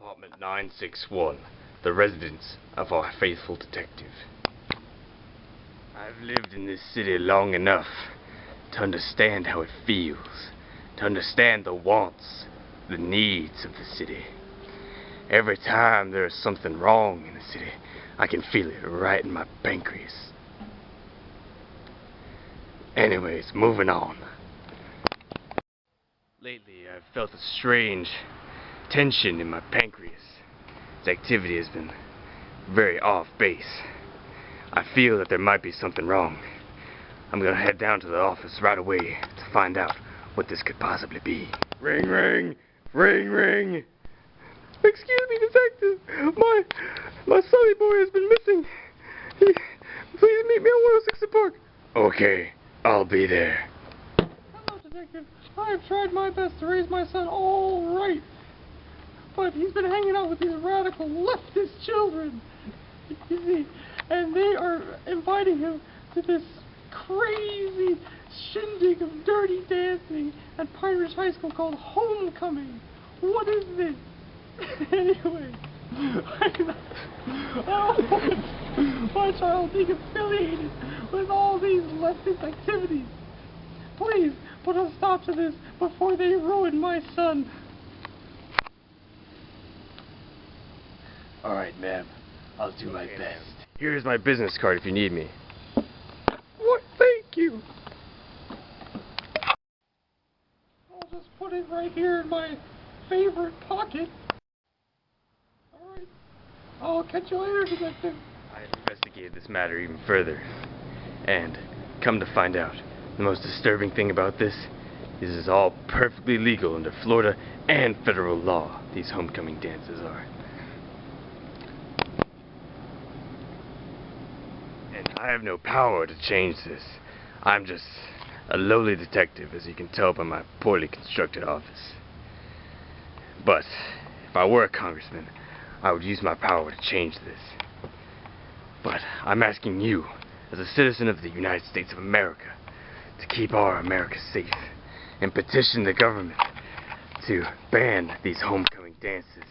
Apartment 961, the residence of our faithful detective. I've lived in this city long enough to understand how it feels, to understand the wants, the needs of the city. Every time there is something wrong in the city, I can feel it right in my pancreas. Anyways, moving on. Lately, I've felt a strange tension in my pancreas. Its activity has been very off base. I feel that there might be something wrong. I'm gonna head down to the office right away to find out what this could possibly be. Ring, ring! Ring, ring! Excuse me, detective! My sonny boy has been missing. Please meet me on 106 Park. Okay, I'll be there. Hello, detective. I've tried my best to raise my son all right, but he's been hanging out with these radical leftist children, you see, and they are inviting him to this crazy shindig of dirty dancing at Pirates High School called Homecoming. What is this? Anyway, I don't want my child being affiliated with all these leftist activities. Please put a stop to this before they ruin my son. Alright, ma'am. I'll do my best. Here's my business card if you need me. What? Thank you. I'll just put it right here in my favorite pocket. Alright. I'll catch you later, detective. I investigated this matter even further. And, come to find out, the most disturbing thing about this is it's all perfectly legal under Florida and federal law. These homecoming dances are. And I have no power to change this. I'm just a lowly detective, as you can tell by my poorly constructed office. But if I were a congressman, I would use my power to change this. But I'm asking you, as a citizen of the United States of America, to keep our America safe and petition the government to ban these homecoming dances.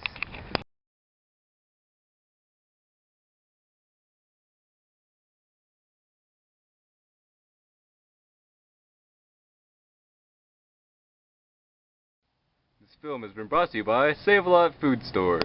This film has been brought to you by Save-A-Lot Food Stores.